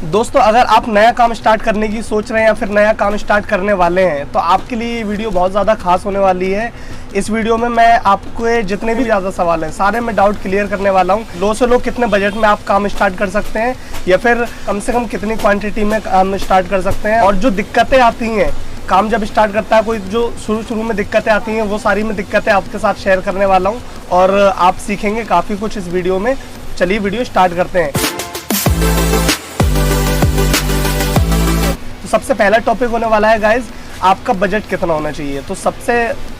दोस्तों, अगर आप नया काम स्टार्ट करने की सोच रहे हैं या फिर नया काम स्टार्ट करने वाले हैं तो आपके लिए ये वीडियो बहुत ज़्यादा खास होने वाली है। इस वीडियो में मैं आपको जितने भी ज़्यादा सवाल हैं सारे मैं डाउट क्लियर करने वाला हूँ। लो से लो कितने बजट में आप काम स्टार्ट कर सकते हैं या फिर कम से कम कितनी क्वांटिटी में काम स्टार्ट कर सकते हैं, और जो दिक्कतें आती हैं काम जब स्टार्ट करता है कोई, जो शुरू में दिक्कतें आती हैं वो सारी मैं दिक्कतें आपके साथ शेयर करने वाला हूँ और आप सीखेंगे काफ़ी कुछ इस वीडियो में। चलिए वीडियो स्टार्ट करते हैं। सबसे पहला टॉपिक होने वाला है गाइज, आपका बजट कितना होना चाहिए। तो सबसे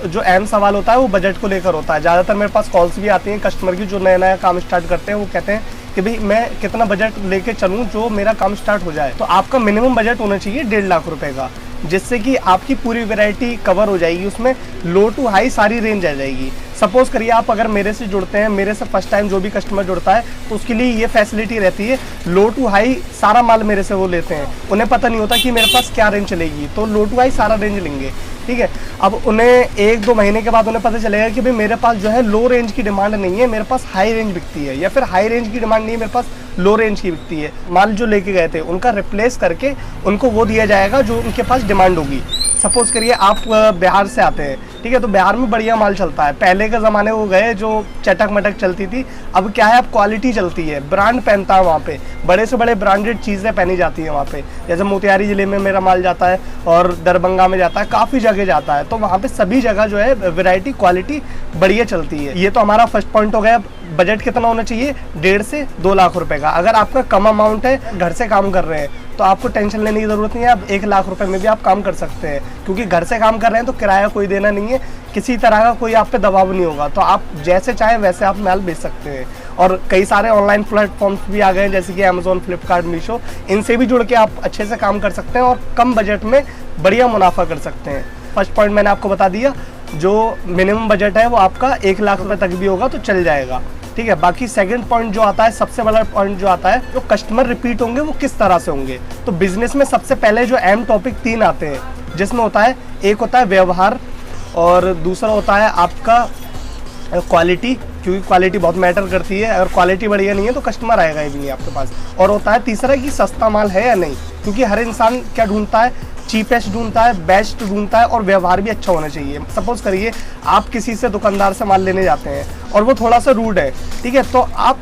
जो अहम सवाल होता है वो बजट को लेकर होता है। ज़्यादातर मेरे पास कॉल्स भी आती हैं कस्टमर की जो नया काम स्टार्ट करते हैं, वो कहते हैं कि भाई मैं कितना बजट लेके चलूँ जो मेरा काम स्टार्ट हो जाए। तो आपका मिनिमम बजट होना चाहिए 1.5 लाख रुपए का, जिससे कि आपकी पूरी वैरायटी कवर हो जाएगी। उसमें लो टू हाई सारी रेंज आ जाएगी। सपोज करिए आप अगर मेरे से जुड़ते हैं, मेरे से फर्स्ट टाइम जो भी कस्टमर जुड़ता है तो उसके लिए ये फैसिलिटी रहती है, लो टू हाई सारा माल मेरे से वो लेते हैं। उन्हें पता नहीं होता कि मेरे पास क्या रेंज चलेगी, तो लो टू हाई सारा रेंज लेंगे, ठीक है। अब उन्हें 1-2 महीने के बाद उन्हें पता चलेगा कि भाई मेरे पास जो है लो रेंज की डिमांड नहीं है, मेरे पास हाई रेंज बिकती है, या फिर हाई रेंज की डिमांड नहीं है, मेरे पास लो रेंज की बिकती है। माल जो लेके गए थे उनका रिप्लेस करके उनको वो दिया जाएगा जो उनके पास डिमांड होगी। सपोज करिए आप बिहार से आते हैं, ठीक है, तो बिहार में बढ़िया माल चलता है। पहले के ज़माने वो गए जो चटक मटक चलती थी, अब क्या है, अब क्वालिटी चलती है, ब्रांड पहनता है वहाँ पे, बड़े से बड़े ब्रांडेड चीज़ें पहनी जाती हैं वहाँ पे। जैसे मोतिहारी ज़िले में मेरा माल जाता है और दरभंगा में जाता है, काफ़ी जगह जाता है, तो वहाँ पे सभी जगह जो है वैरायटी क्वालिटी बढ़िया चलती है। ये तो हमारा फर्स्ट पॉइंट हो गया। बजट कितना होना चाहिए? 1.5 से 2 लाख रुपए का। अगर आपका कम अमाउंट है, घर से काम कर रहे हैं, तो आपको टेंशन लेने की ज़रूरत नहीं है। आप 1 लाख रुपए में भी आप काम कर सकते हैं, क्योंकि घर से काम कर रहे हैं तो किराया कोई देना नहीं है, किसी तरह का कोई आप पे दबाव नहीं होगा। तो आप जैसे चाहें वैसे आप माल बेच सकते हैं। और कई सारे ऑनलाइन प्लेटफॉर्म्स भी आ गए हैं, जैसे कि अमेजोन, फ्लिपकार्ट, मीशो, इनसे भी जुड़ के आप अच्छे से काम कर सकते हैं और कम बजट में बढ़िया मुनाफा कर सकते हैं। फर्स्ट पॉइंट मैंने आपको बता दिया, जो मिनिमम बजट है वो आपका 1 लाख रुपए तक भी होगा तो चल जाएगा, ठीक है। बाकी सेकंड पॉइंट जो आता है, सबसे बड़ा पॉइंट जो आता है, जो कस्टमर रिपीट होंगे वो किस तरह से होंगे। तो बिजनेस में सबसे पहले जो अहम टॉपिक 3 आते हैं, जिसमें होता है, एक होता है व्यवहार, और दूसरा होता है आपका क्वालिटी, क्योंकि क्वालिटी बहुत मैटर करती है। अगर क्वालिटी बढ़िया नहीं है तो कस्टमर आएगा ही नहीं आपके पास। और होता है तीसरा कि सस्ता माल है या नहीं, क्योंकि हर इंसान क्या ढूंढता है, चीपेस्ट ढूंढता है, बेस्ट ढूंढता है, और व्यवहार भी अच्छा होना चाहिए। सपोज करिए आप किसी से दुकानदार से माल लेने जाते हैं और वो थोड़ा सा रूड है, ठीक है, तो आप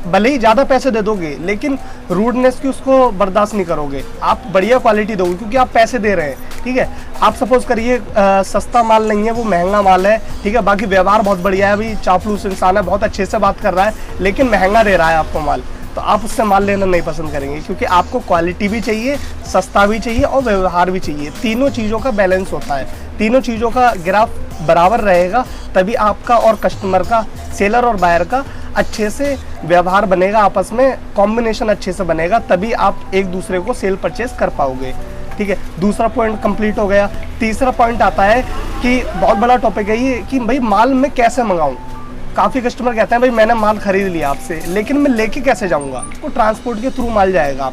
भले ही ज़्यादा पैसे दे दोगे लेकिन रूडनेस की उसको बर्दाश्त नहीं करोगे। आप बढ़िया क्वालिटी दोगे क्योंकि आप पैसे दे रहे हैं, ठीक है। आप सपोज करिए सस्ता माल नहीं है, वो महंगा माल है, ठीक है, बाकी व्यवहार बहुत बढ़िया है, अभी चापलूस इंसान है, बहुत अच्छे से बात कर रहा है, लेकिन महंगा दे रहा है आपको माल, तो आप उससे माल लेना नहीं पसंद करेंगे, क्योंकि आपको क्वालिटी भी चाहिए, सस्ता भी चाहिए और व्यवहार भी चाहिए। तीनों चीज़ों का बैलेंस होता है, तीनों चीज़ों का ग्राफ बराबर रहेगा, तभी आपका और कस्टमर का, सेलर और बायर का अच्छे से व्यवहार बनेगा, आपस में कॉम्बिनेशन अच्छे से बनेगा, तभी आप एक दूसरे को सेल परचेज कर पाओगे, ठीक है। दूसरा पॉइंट कंप्लीट हो गया। तीसरा पॉइंट आता है कि बहुत बड़ा टॉपिक है ये कि भाई माल मैं कैसे मंगाऊँ। काफ़ी कस्टमर कहते हैं भाई मैंने माल खरीद लिया आपसे, लेकिन मैं लेके कैसे जाऊंगा। तो ट्रांसपोर्ट के थ्रू माल जाएगा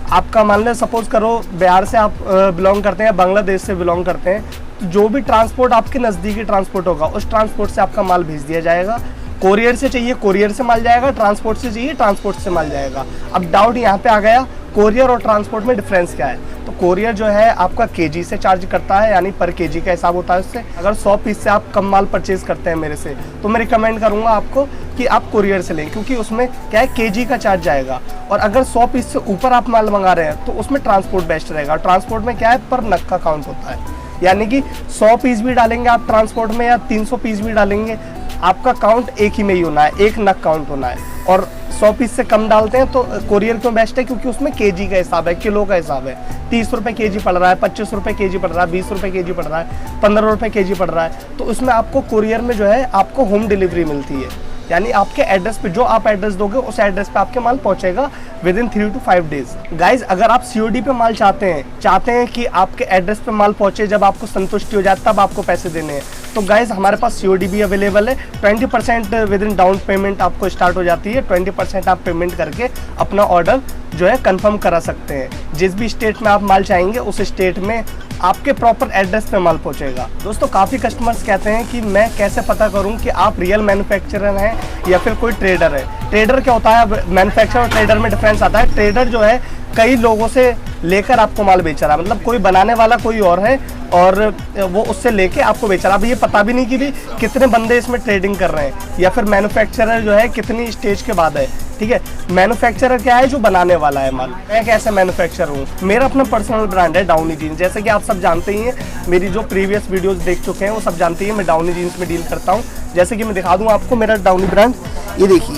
आपका मान लें, सपोज करो बिहार से आप बिलोंग करते हैं, बांग्लादेश से बिलोंग करते हैं, तो जो भी ट्रांसपोर्ट आपके नज़दीकी ट्रांसपोर्ट होगा उस ट्रांसपोर्ट से आपका माल भेज दिया जाएगा। कोरियर से चाहिए कोरियर से माल जाएगा, ट्रांसपोर्ट से चाहिए ट्रांसपोर्ट से माल जाएगा। अब डाउट यहाँ पे आ गया, कोरियर और ट्रांसपोर्ट में डिफरेंस क्या है। तो कोरियर जो है आपका केजी से चार्ज करता है, यानी पर केजी का हिसाब होता है उससे। अगर 100 पीस से आप कम माल परचेज करते हैं मेरे से, तो मैं रिकमेंड करूंगा आपको कि आप कोरियर से लें, क्योंकि उसमें क्या है, केजी का चार्ज जाएगा। और अगर 100 पीस से ऊपर आप माल मंगा रहे हैं तो उसमें ट्रांसपोर्ट बेस्ट रहेगा। ट्रांसपोर्ट में क्या है, पर नग का काउंट होता है, यानी कि 100 पीस भी डालेंगे आप ट्रांसपोर्ट में या 300 पीस भी डालेंगे, आपका काउंट एक ही में ही होना है, एक नग काउंट होना है। और 100 पीस से कम डालते हैं तो कोरियर क्यों बेस्ट है, क्योंकि उसमें केजी का हिसाब है, किलो का हिसाब है। 30 रुपये केजी पड़ रहा है, 25 रुपये केजी पड़ रहा है, 20 रुपये केजी पड़ रहा है, 15 रुपये केजी पड़ रहा है, तो उसमें आपको कोरियर में जो है आपको होम डिलीवरी मिलती है, यानी आपके एड्रेस पे, जो आप एड्रेस दोगे उस एड्रेस पे आपके माल पहुंचेगा with in 3 to 5 days. Guys अगर आप सीओडी पे माल चाहते हैं कि आपके एड्रेस पे माल पहुंचे, जब आपको संतुष्टि हो जाए तब आपको पैसे देने हैं, तो गाइज हमारे पास सीओडी भी अवेलेबल है। 20% विद इन डाउन पेमेंट आपको स्टार्ट हो जाती है। 20% आप पेमेंट करके अपना ऑर्डर जो है कंफर्म करा सकते हैं। जिस भी स्टेट में आप माल चाहेंगे उस स्टेट में आपके प्रॉपर एड्रेस पे माल पहुंचेगा। दोस्तों काफ़ी कस्टमर्स कहते हैं कि मैं कैसे पता करूं कि आप रियल मैन्युफैक्चरर हैं या फिर कोई ट्रेडर है। ट्रेडर क्या होता है, मैन्युफैक्चरर और ट्रेडर में डिफरेंस आता है। ट्रेडर जो है कई लोगों से लेकर आपको माल बेच रहा है, मतलब कोई बनाने वाला कोई और है और वो उससे लेके आपको बेच रहा है। अब ये पता भी नहीं कि भी कितने बंदे इसमें ट्रेडिंग कर रहे हैं, या फिर मैन्युफैक्चरर जो है कितनी स्टेज के बाद है। ठीक है, मैन्युफैक्चरर क्या है, जो बनाने वाला है माल। मैं कैसे मैन्युफैक्चरर हूँ, मेरा अपना पर्सनल ब्रांड है डाउनी जीन्स। जैसे कि आप सब जानते ही हैं, मेरी जो प्रीवियस वीडियोस देख चुके हैं वो सब जानते हैं मैं डाउनी जीन्स में डील करता हूँ। जैसे कि मैं दिखा दूँ आपको मेरा डाउनी ब्रांड, ये देखिए,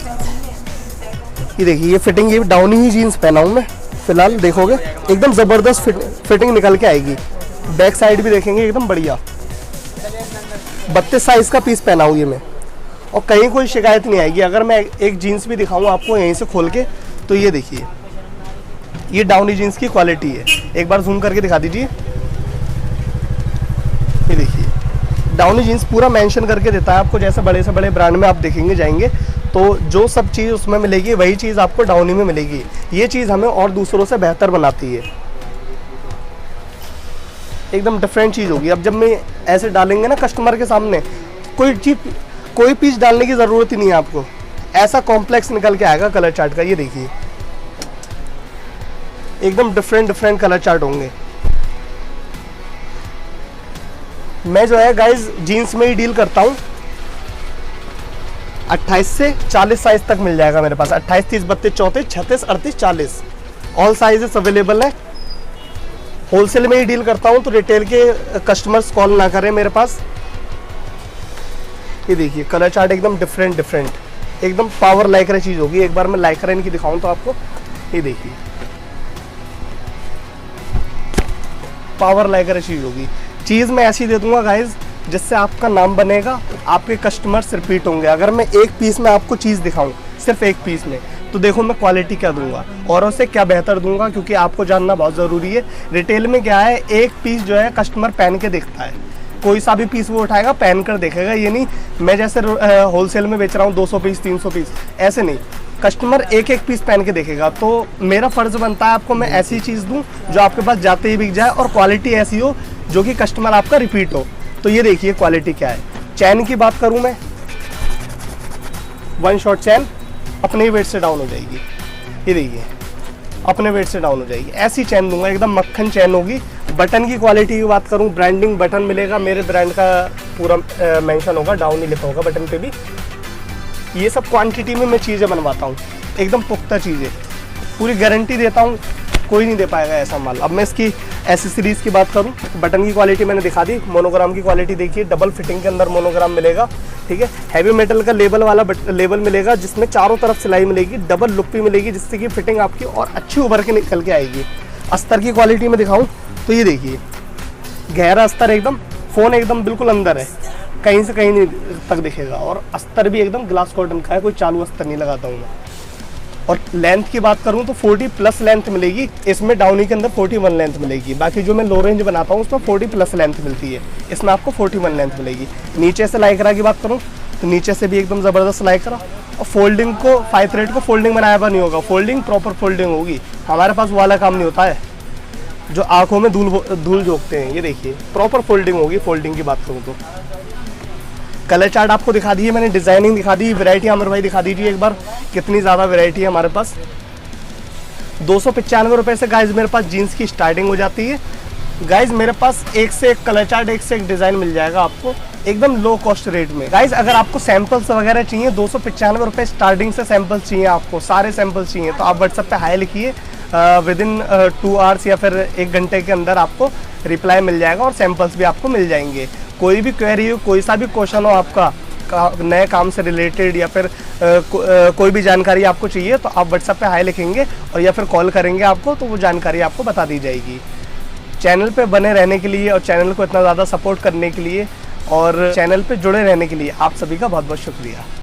ये फिटिंग, ये डाउनी ही जीन्स पहना हूँ मैं फिलहाल। देखोगे एकदम ज़बरदस्त फिटिंग निकल के आएगी। बैक साइड भी देखेंगे एकदम बढ़िया। 32 साइज़ का पीस पहना हूँ ये मैं, और कहीं कोई शिकायत नहीं आएगी। अगर मैं एक जीन्स भी दिखाऊँ आपको यहीं से खोल के, तो ये देखिए, ये डाउनी जीन्स की क्वालिटी है। एक बार जूम करके दिखा दीजिए, ये देखिए डाउनी जीन्स पूरा मेंशन करके देता है आपको। जैसे बड़े से बड़े ब्रांड में आप देखेंगे जाएंगे तो जो सब चीज़ उसमें मिलेगी वही चीज़ आपको डाउनी में मिलेगी। ये चीज़ हमें और दूसरों से बेहतर बनाती है, एकदम डिफरेंट चीज़ होगी। अब जब मैं ऐसे डालेंगे ना कस्टमर के सामने, कोई पीस डालने की ज़रूरत ही नहीं है आपको, ऐसा कॉम्प्लेक्स निकल के आएगा कलर चार्ट का। ये देखिए एकदम डिफरेंट कलर चार्ट होंगे। मैं जो है गाइज जीन्स में ही डील करता हूँ। 28 से 40 साइज तक मिल जाएगा मेरे पास। 28, 30, 32, 34, 36, 38, 40 ऑल साइजेस अवेलेबल है। होलसेल में ही डील करता हूँ, तो रिटेल के कस्टमर्स कॉल ना करें मेरे पास। ये देखिए कलर चार्ट एकदम डिफरेंट, एकदम पावर लाइक्रा चीज़ होगी। एक बार मैं लाइक्रा इनकी दिखाऊँ तो आपको, ये देखिए पावर लाइक्रा चीज़ होगी। चीज़ मैं ऐसी दे दूंगा गाइज जिससे आपका नाम बनेगा, आपके कस्टमर्स रिपीट होंगे। अगर मैं एक पीस में आपको चीज़ दिखाऊं, सिर्फ एक पीस में, तो देखो मैं क्वालिटी क्या दूंगा, औरों से क्या बेहतर दूंगा, क्योंकि आपको जानना बहुत ज़रूरी है। रिटेल में क्या है, एक पीस जो है कस्टमर पहन के देखता है, कोई सा भी पीस वो उठाएगा पहन कर देखेगा। ये नहीं मैं जैसे होलसेल में बेच रहा हूँ 200 पीस 300 पीस, ऐसे नहीं, कस्टमर एक एक पीस पहन के देखेगा। तो मेरा फ़र्ज़ बनता है आपको मैं ऐसी चीज़ दूँ जो आपके पास जाते ही बिक जाए, और क्वालिटी ऐसी हो जो कि कस्टमर आपका रिपीट हो। तो ये देखिए क्वालिटी क्या है। चैन की बात करूं मैं, 1 शॉट चैन अपने ही वेट से डाउन हो जाएगी। ये देखिए अपने वेट से डाउन हो जाएगी, ऐसी चैन दूंगा, एकदम मक्खन चैन होगी। बटन की क्वालिटी की बात करूं, ब्रांडिंग बटन मिलेगा, मेरे ब्रांड का पूरा मेंशन होगा, डाउनी लिखा होगा बटन पे भी। ये सब क्वांटिटी में मैं चीज़ें बनवाता हूँ, एकदम पुख्ता चीज़ें, पूरी गारंटी देता हूँ, कोई नहीं दे पाएगा ऐसा माल। अब मैं इसकी एसेसरीज़ की बात करूं, बटन की क्वालिटी मैंने दिखा दी। मोनोग्राम की क्वालिटी देखिए, डबल फिटिंग के अंदर मोनोग्राम मिलेगा। ठीक है, हैवी मेटल का लेबल वाला लेबल मिलेगा, जिसमें चारों तरफ सिलाई मिलेगी, डबल लुप्पी मिलेगी, जिससे कि फिटिंग आपकी और अच्छी उभर के निकल के आएगी। अस्तर की क्वालिटी में दिखाऊँ तो ये देखिए गहरा अस्तर, एकदम फ़ोन एकदम बिल्कुल अंदर है, कहीं से कहीं नहीं तक दिखेगा, और अस्तर भी एकदम ग्लास कॉटन का है, कोई चालू अस्तर नहीं लगाता हूँ मैं। और लेंथ की बात करूं तो 40+ लेंथ मिलेगी इसमें, डाउनी के अंदर 41 लेंथ मिलेगी। बाकी जो मैं लो रेंज बनाता हूं उसमें 40+ लेंथ मिलती है, इसमें आपको 41 लेंथ मिलेगी। नीचे से लाइक्रा की बात करूं तो नीचे से भी एकदम ज़बरदस्त लाइक्रा, और फोल्डिंग को 5 थ्रेड को फोल्डिंग बनाया हुआ नहीं होगा, फोल्डिंग प्रॉपर फोल्डिंग होगी। हमारे पास वो वाला काम नहीं होता है जो आँखों में धूल झोंकते हैं। ये देखिए प्रॉपर फोल्डिंग होगी। फोल्डिंग की बात करूँ तो कलर चार्ट आपको दिखा दी है मैंने, डिज़ाइनिंग दिखा दी, वैरायटी आमिर भाई दिखा दीजिए एक बार, कितनी ज़्यादा वैरायटी है हमारे पास। 295 रुपये से गाइज मेरे पास जीन्स की स्टार्टिंग हो जाती है। गाइज मेरे पास एक से एक कलर चार्ट, एक से एक डिज़ाइन मिल जाएगा आपको एकदम लो कॉस्ट रेट में। गाइज अगर आपको सैम्पल्स वगैरह चाहिए, 295 रुपये स्टार्टिंग से सैम्पल्स चाहिए आपको, सारे सैम्पल्स चाहिए, तो आप व्हाट्सएप पे हाई लिखिए, विदिन 2 आवर्स या फिर 1 घंटे के अंदर आपको रिप्लाई मिल जाएगा और सैम्पल्स भी आपको मिल जाएंगे। कोई भी क्वेरी हो, कोई सा भी क्वेश्चन हो आपका नए काम से रिलेटेड, या फिर कोई भी जानकारी आपको चाहिए, तो आप व्हाट्सएप पे हाई लिखेंगे और या फिर कॉल करेंगे आपको, तो वो जानकारी आपको बता दी जाएगी। चैनल पे बने रहने के लिए और चैनल को इतना ज़्यादा सपोर्ट करने के लिए और चैनल पे जुड़े रहने के लिए आप सभी का बहुत बहुत शुक्रिया।